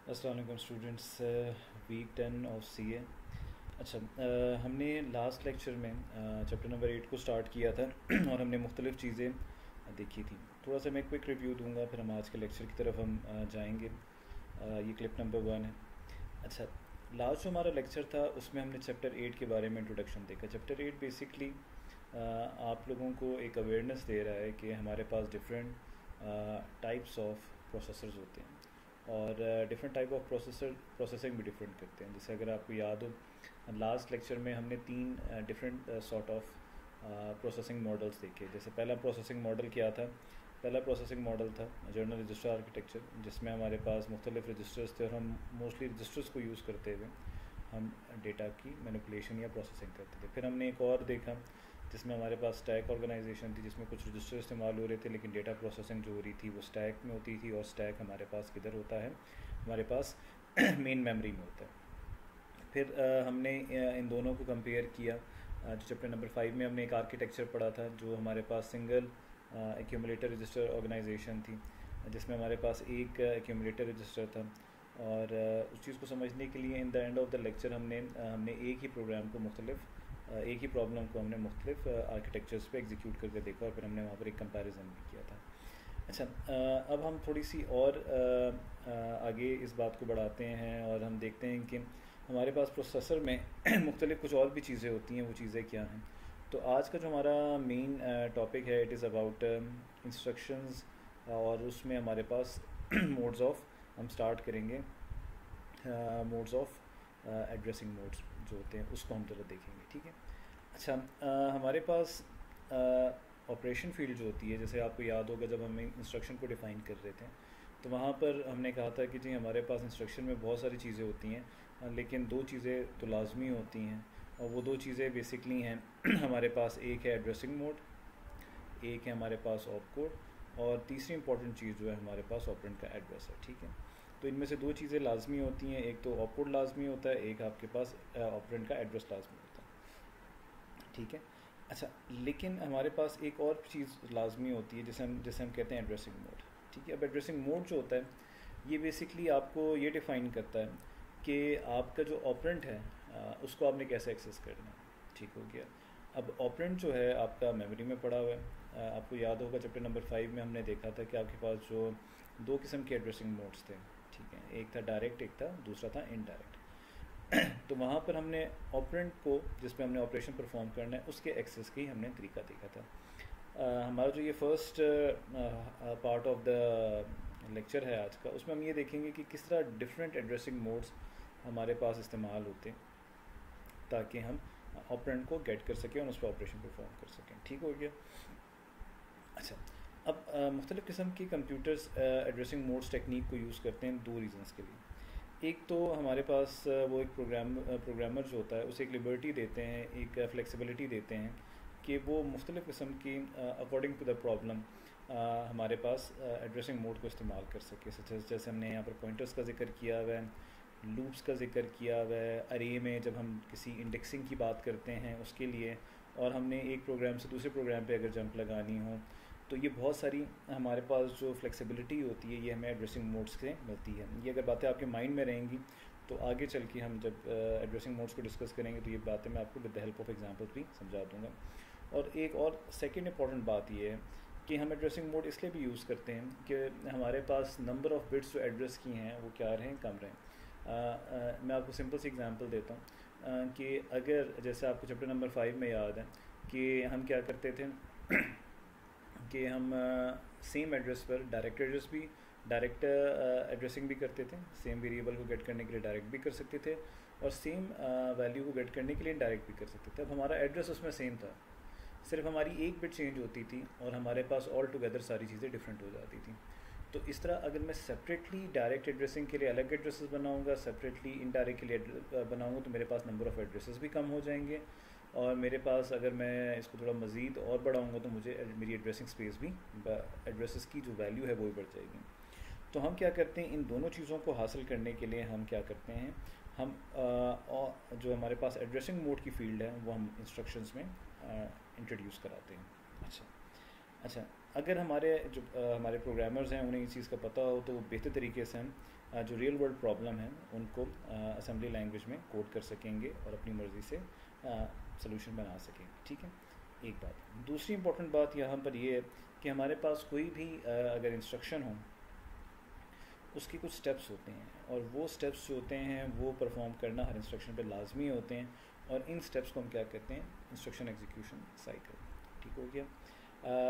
अस्सलाम वालेकुम students. Week 10 of CA. अच्छा, हमने लास्ट लेक्चर में चैप्टर नंबर 8 को स्टार्ट किया था और हमने मुख्तलिफ़ चीज़ें देखी थी। थोड़ा सा मैं क्विक रिव्यू दूंगा, फिर हम आज के लेक्चर की तरफ हम जाएंगे। ये क्लिप नंबर 1 है। अच्छा, लास्ट जो हमारा लेक्चर था उसमें हमने चैप्टर 8 के बारे में इंट्रोडक्शन देखा। चैप्टर 8 बेसिकली आप लोगों को एक अवेयरनेस दे रहा है कि हमारे पास डिफरेंट टाइप्स ऑफ प्रोसेसर्स होते हैं और डिफरेंट टाइप ऑफ प्रोसेसिंग भी डिफरेंट करते हैं। जैसे अगर आपको याद हो, लास्ट लेक्चर में हमने 3 different sort of processing models देखे। जैसे पहला प्रोसेसिंग मॉडल क्या था? पहला प्रोसेसिंग मॉडल था जर्नल रजिस्टर आर्किटेक्चर, जिसमें हमारे पास मुख्तलिफ रजिस्टर्स थे और हम मोस्टली रजिस्टर्स को यूज़ करते हुए हम डेटा की मैनिपुलेशन या प्रोसेसिंग करते थे। फिर हमने एक और देखा जिसमें हमारे पास स्टैक ऑर्गेनाइजेशन थी, जिसमें कुछ रजिस्टर इस्तेमाल हो रहे थे लेकिन डेटा प्रोसेसिंग जो हो रही थी वो स्टैक में होती थी, और स्टैक हमारे पास किधर होता है? हमारे पास मेन मेमोरी में होता है। फिर हमने इन दोनों को कंपेयर किया। जो चैप्टर नंबर 5 में हमने एक आर्किटेक्चर पढ़ा था जो हमारे पास सिंगल एक्यूमुलेटर रजिस्टर ऑर्गेनाइजेशन थी, जिसमें हमारे पास एक एक्यूमुलेटर रजिस्टर था। और उस चीज़ को समझने के लिए in the end of the lecture हमने एक ही प्रोग्राम को एक ही प्रॉब्लम को हमने मुख्तलिफ आर्किटेक्चर्स पे एग्जीक्यूट करके देखा और फिर हमने वहाँ पर एक कंपैरिजन भी किया था। अच्छा, अब हम थोड़ी सी और आगे इस बात को बढ़ाते हैं और हम देखते हैं कि हमारे पास प्रोसेसर में मुख्तलिफ कुछ और भी चीज़ें होती हैं। वो चीज़ें क्या हैं? तो आज का जो हमारा मेन टॉपिक है, इट इज़ अबाउट इंस्ट्रक्शंस, और उसमें हमारे पास मोड्स ऑफ हम स्टार्ट करेंगे। मोड्स ऑफ एड्रेसिंग मोड्स जो होते हैं उसको हम ज़रा देखेंगे, ठीक है। अच्छा, हमारे पास ऑपरेशन फील्ड जो होती है, जैसे आपको याद होगा जब हम इंस्ट्रक्शन को डिफ़ाइन कर रहे थे तो वहाँ पर हमने कहा था कि जी हमारे पास इंस्ट्रक्शन में बहुत सारी चीज़ें होती हैं, लेकिन 2 चीज़ें तो लाजमी होती हैं, और वो 2 चीज़ें बेसिकली हैं हमारे पास एक है एड्रेसिंग मोड, एक है हमारे पास ऑप कोड, और तीसरी इंपॉर्टेंट चीज़ जो है हमारे पास ऑपरेंड का एड्रेस है, ठीक है। तो इनमें से 2 चीज़ें लाजमी होती हैं, एक तो ऑप कोड लाजमी होता है, एक आपके पास ऑपरेंड का एड्रेस लाजमी होता है, ठीक है। अच्छा, लेकिन हमारे पास एक और चीज़ लाजमी होती है जिसे हम कहते हैं एड्रेसिंग मोड, ठीक है। अब एड्रेसिंग मोड जो होता है ये बेसिकली आपको ये डिफ़ाइन करता है कि आपका जो ऑपरेंट है उसको आपने कैसे एक्सेस करना है, ठीक हो गया। अब ऑपरेंट जो है आपका मेमोरी में पड़ा हुआ है। आपको याद होगा चैप्टर नंबर 5 में हमने देखा था कि आपके पास जो 2 किस्म के एड्रेसिंग मोड्स थे, ठीक है। एक था डायरेक्ट, एक था दूसरा था इनडायरेक्ट। तो वहाँ पर हमने ऑपरेंट को जिस पे हमने ऑपरेशन परफॉर्म करना है उसके एक्सेस की हमने तरीका देखा था। हमारा जो ये first part of the lecture है आज का, उसमें हम ये देखेंगे कि किस तरह डिफरेंट एड्रेसिंग मोड्स हमारे पास इस्तेमाल होते हैं ताकि हम ऑपरेंट को गेट कर सकें और उस पर ऑपरेशन परफॉर्म कर सकें, ठीक हो गया। अच्छा, अब मुख्तलिफ़ किस्म की कंप्यूटर्स एड्रेसिंग मोड्स टेक्निक को यूज़ करते हैं 2 रीज़न्स के लिए। एक तो हमारे पास वो एक प्रोग्रामर जो होता है उसे एक लिबर्टी देते हैं, एक फ्लेक्सिबिलिटी देते हैं कि वो मुख्तलिफ़ किस्म की अकॉर्डिंग टू द प्रॉब्लम हमारे पास एड्रेसिंग मोड को इस्तेमाल कर सके। जैसे हमने यहाँ पर पॉइंटर्स का जिक्र किया हुआ है, लूप्स का जिक्र किया हुआ है, अरे में जब हम किसी इंडेक्सिंग की बात करते हैं उसके लिए, और हमने एक प्रोग्राम से दूसरे प्रोग्राम पे अगर जंप लगानी हो, तो ये बहुत सारी हमारे पास जो फ्लेक्सिबिलिटी होती है ये हमें एड्रेसिंग मोड्स से मिलती है। ये अगर बातें आपके माइंड में रहेंगी तो आगे चल के हम जब एड्रेसिंग मोड्स को डिस्कस करेंगे तो ये बातें मैं आपको with the help of examples भी समझा दूंगा। और एक और सेकंड इंपॉर्टेंट बात ये है कि हम एड्रेसिंग मोड इसलिए भी यूज़ करते हैं कि हमारे पास नंबर ऑफ़ बिट्स जो एड्रेस की हैं वो क्या रहें, कम रहें। मैं आपको सिंपल सी एग्जांपल देता हूँ कि अगर जैसे आपको चैप्टर नंबर 5 में याद है कि हम क्या करते थे कि हम सेम एड्रेस पर डायरेक्ट एड्रेसिंग भी करते थे, सेम वेरिएबल को गेट करने के लिए डायरेक्ट भी कर सकते थे और सेम वैल्यू को गेट करने के लिए डायरेक्ट भी कर सकते थे। अब हमारा एड्रेस उसमें सेम था, सिर्फ हमारी एक बिट चेंज होती थी और हमारे पास ऑल टुगेदर सारी चीज़ें डिफरेंट हो जाती थी। तो इस तरह अगर मैं सेपरेटली डायरेक्ट एड्रेसिंग के लिए अलग एड्रेसेस बनाऊंगा, सेपरेटली इनडायरेक्ट के लिए बनाऊंगा, तो मेरे पास नंबर ऑफ़ एड्रेसेस भी कम हो जाएंगे, और मेरे पास अगर मैं इसको थोड़ा मज़ीद और बढ़ाऊंगा तो मुझे मेरी एड्रेसिंग स्पेस भी, एड्रेसेस की जो वैल्यू है वो भी बढ़ जाएगी। तो हम क्या करते हैं, इन दोनों चीज़ों को हासिल करने के लिए हम क्या करते हैं, हम जो हमारे पास एड्रेसिंग मोड की फील्ड है वो हम इंस्ट्रक्शंस में इंट्रोड्यूस कराते हैं। अच्छा, अगर हमारे जो हमारे प्रोग्रामर्स हैं उन्हें इस चीज़ का पता हो तो वो बेहतर तरीके से हम जो रियल वर्ल्ड प्रॉब्लम है उनको असेंबली लैंग्वेज में कोड कर सकेंगे और अपनी मर्ज़ी से सलूशन बना सकेंगे। ठीक है, एक बात। दूसरी इंपॉर्टेंट बात यहाँ पर ये है कि हमारे पास कोई भी अगर इंस्ट्रक्शन हो उसके कुछ स्टेप्स होते हैं और वो स्टेप्स जो होते हैं वो परफॉर्म करना हर इंस्ट्रक्शन पे लाजमी होते हैं और इन स्टेप्स को हम क्या कहते हैं, इंस्ट्रक्शन एग्जीक्यूशन साइकिल। ठीक हो गया।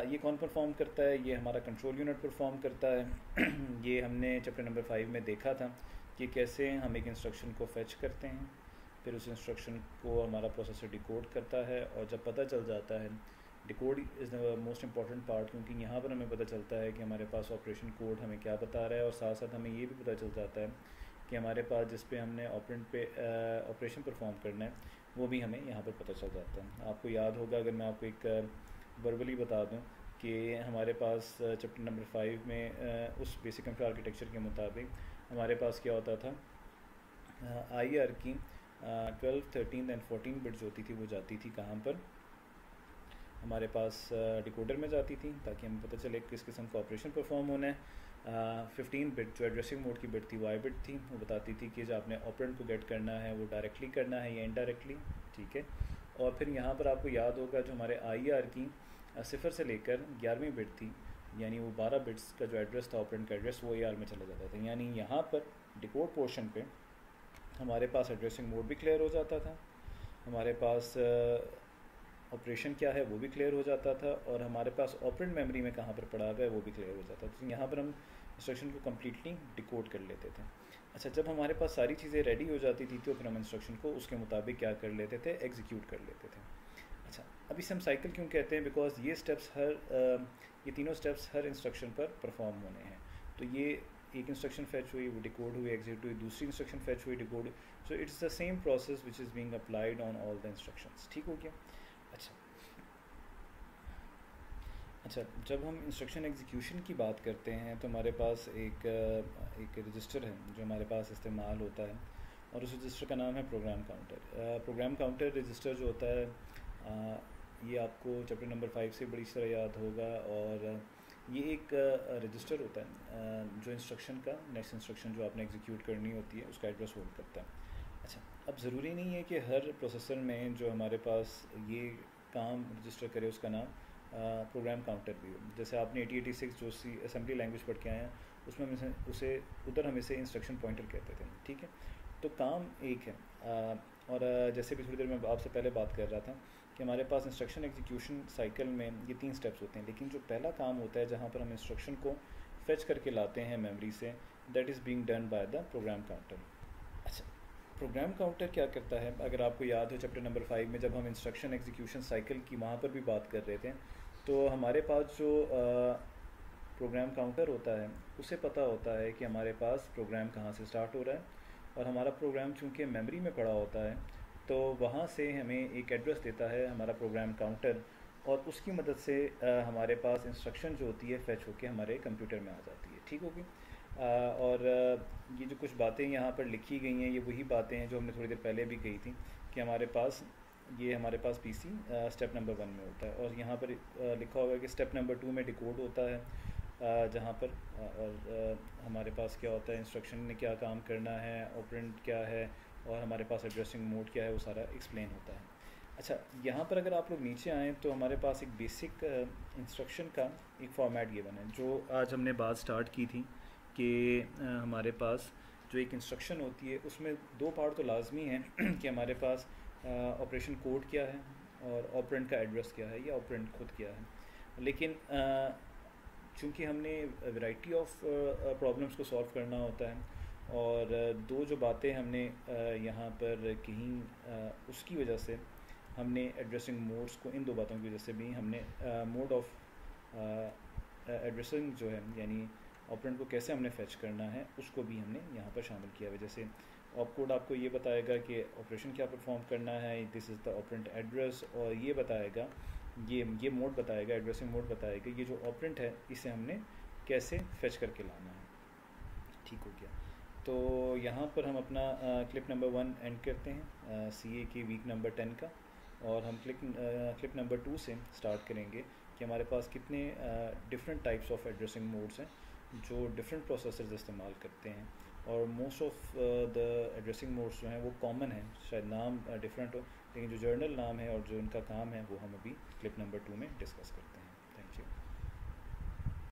ये कौन परफॉर्म करता है, ये हमारा कंट्रोल यूनिट परफॉर्म करता है। ये हमने चैप्टर नंबर 5 में देखा था कि कैसे हम एक इंस्ट्रक्शन को फेच करते हैं, फिर उस इंस्ट्रक्शन को हमारा प्रोसेसर डिकोड करता है और जब पता चल जाता है, decode is the most important part क्योंकि यहाँ पर हमें पता चलता है कि हमारे पास ऑपरेशन कोड हमें क्या बता रहा है और साथ साथ हमें ये भी पता चल जाता है कि हमारे पास जिस पे हमने ऑपरेंट पे ऑपरेशन परफॉर्म करना है वो भी हमें यहाँ पर पता चल जाता है। आपको याद होगा, अगर मैं आपको एक वर्बली बता दूं कि हमारे पास चैप्टर नंबर 5 में उस बेसिक कंप्यूटर आर्किटेक्चर के मुताबिक हमारे पास क्या होता था, IR की 12, 13 एंड 14 बिट्स होती थी वो जाती थी कहाँ पर, हमारे पास डिकोडर में जाती थी ताकि हमें पता चले किस किस्म का ऑपरेशन परफॉर्म होना है। 15 बिट जो एड्रेसिंग मोड की बिट थी वो आई बिट थी, वो बताती थी कि जो आपने ऑपरेंड को गेट करना है वो डायरेक्टली करना है या इनडायरेक्टली। ठीक है, और फिर यहाँ पर आपको याद होगा जो हमारे IR की 0 से लेकर 11वीं बिट थी, यानी वो 12 बिट्स का जो एड्रेस था ऑपरेंड का एड्रेस वो AR में चला जाता था। यानी यहाँ पर डिकोड पोर्शन पे हमारे पास एड्रेसिंग मोड भी क्लियर हो जाता था, हमारे पास ऑपरेशन क्या है वो भी क्लियर हो जाता था और हमारे पास ऑपरेंड मेमोरी में कहाँ पर पड़ा हुआ है वो भी क्लियर हो जाता था। तो यहाँ पर हम इंस्ट्रक्शन को कम्प्लीटली डिकोड कर लेते थे। अच्छा, जब हमारे पास सारी चीज़ें रेडी हो जाती थी तो फिर हम इंस्ट्रक्शन को उसके मुताबिक क्या कर लेते थे, एग्जीक्यूट कर लेते थे। अच्छा, अब इसे हम साइकिल क्यों कहते हैं, बिकॉज ये स्टेप्स ये तीनों स्टेप्स हर इंस्ट्रक्शन पर परफॉर्म होने हैं। तो ये एक इंस्ट्रक्शन फेच हुई, वो डिकोड हुई, एग्जीक्यूट हुई, दूसरी इंस्ट्रक्शन फेच हुई, decode. So it's the same process which is being applied on all the instructions. ठीक हो गया। अच्छा, जब हम इंस्ट्रक्शन एग्जीक्यूशन की बात करते हैं तो हमारे पास एक रजिस्टर है जो हमारे पास इस्तेमाल होता है और उस रजिस्टर का नाम है program counter. Program counter register जो होता है ये आपको चैप्टर नंबर 5 से बड़ी तरह याद होगा और ये एक रजिस्टर होता है जो इंस्ट्रक्शन का नेक्स्ट इंस्ट्रक्शन जो आपने एग्जीक्यूट करनी होती है उसका एड्रेस होल्ड करता है। अच्छा, अब ज़रूरी नहीं है कि हर प्रोसेसर में जो हमारे पास ये काम रजिस्टर करे उसका नाम प्रोग्राम काउंटर भी हो। जैसे आपने 8086 जो असेंबली लैंग्वेज पढ़ के आए हैं उसमें हम उसे उधर हम इसे इंस्ट्रक्शन पॉइंटर कहते थे। ठीक है, तो काम एक है और जैसे भी थोड़ी देर में आपसे पहले बात कर रहा था कि हमारे पास इंस्ट्रक्शन एग्जीक्यूशन साइकिल में ये 3 स्टेप्स होते हैं, लेकिन जो पहला काम होता है जहाँ पर हम इंस्ट्रक्शन को फेच करके लाते हैं मेमोरी से, that is being done by the program counter. अच्छा, प्रोग्राम काउंटर क्या करता है, अगर आपको याद हो चैप्टर नंबर 5 में जब हम इंस्ट्रक्शन एग्जीक्यूशन साइकिल की वहाँ पर भी बात कर रहे थे तो हमारे पास जो प्रोग्राम काउंटर होता है उसे पता होता है कि हमारे पास प्रोग्राम कहाँ से स्टार्ट हो रहा है और हमारा प्रोग्राम चूँकि मेमोरी में पड़ा होता है तो वहाँ से हमें एक एड्रेस देता है हमारा प्रोग्राम काउंटर और उसकी मदद से हमारे पास इंस्ट्रक्शन जो होती है फेच होके हमारे कंप्यूटर में आ जाती है। ठीक होगी। और ये जो कुछ बातें यहाँ पर लिखी गई हैं ये वही बातें हैं जो हमने थोड़ी देर पहले भी कही थी कि हमारे पास PC स्टेप नंबर 1 में होता है और यहाँ पर लिखा होगा कि स्टेप नंबर 2 में डिकोड होता है जहाँ पर और हमारे पास क्या होता है, इंस्ट्रक्शन ने क्या काम करना है, ऑपरेंड क्या है और हमारे पास एड्रेसिंग मोड क्या है, वो सारा एक्सप्लेन होता है। अच्छा, यहाँ पर अगर आप लोग नीचे आएँ तो हमारे पास एक बेसिक इंस्ट्रक्शन का एक फॉर्मेट ये बना है जो आज हमने बात स्टार्ट की थी कि हमारे पास जो एक इंस्ट्रक्शन होती है उसमें 2 पार्ट तो लाजमी हैं कि हमारे पास ऑपरेशन कोड क्या है और ऑपरेंड का एड्रेस क्या है या ऑपरेंड खुद क्या है। लेकिन चूँकि हमने वैरायटी ऑफ प्रॉब्लम्स को सॉल्व करना होता है और 2 जो बातें हमने यहाँ पर कहीं उसकी वजह से हमने एड्रेसिंग मोड्स को, इन 2 बातों की वजह से भी हमने मोड ऑफ एड्रेसिंग जो है यानी ऑपरेंड को कैसे हमने फेच करना है उसको भी हमने यहाँ पर शामिल किया है। जैसे ऑप कोड आपको ये बताएगा कि ऑपरेशन क्या परफॉर्म करना है, this is the operand address, और ये बताएगा ये मोड बताएगा, एड्रेसिंग मोड बताएगा ये जो ऑपरेंट है इसे हमने कैसे फेच करके लाना है। ठीक हो गया। तो यहाँ पर हम अपना क्लिप नंबर 1 एंड करते हैं CA की वीक नंबर 10 का और हम क्लिप नंबर 2 से स्टार्ट करेंगे कि हमारे पास कितने different types of addressing modes हैं जो डिफरेंट प्रोसेसर्स इस्तेमाल करते हैं, और most of the addressing modes जो हैं वो कॉमन हैं, शायद नाम डिफरेंट हो, लेकिन जो जर्नल नाम है और जो उनका काम है वो हम अभी क्लिप नंबर 2 में डिस्कस करते हैं।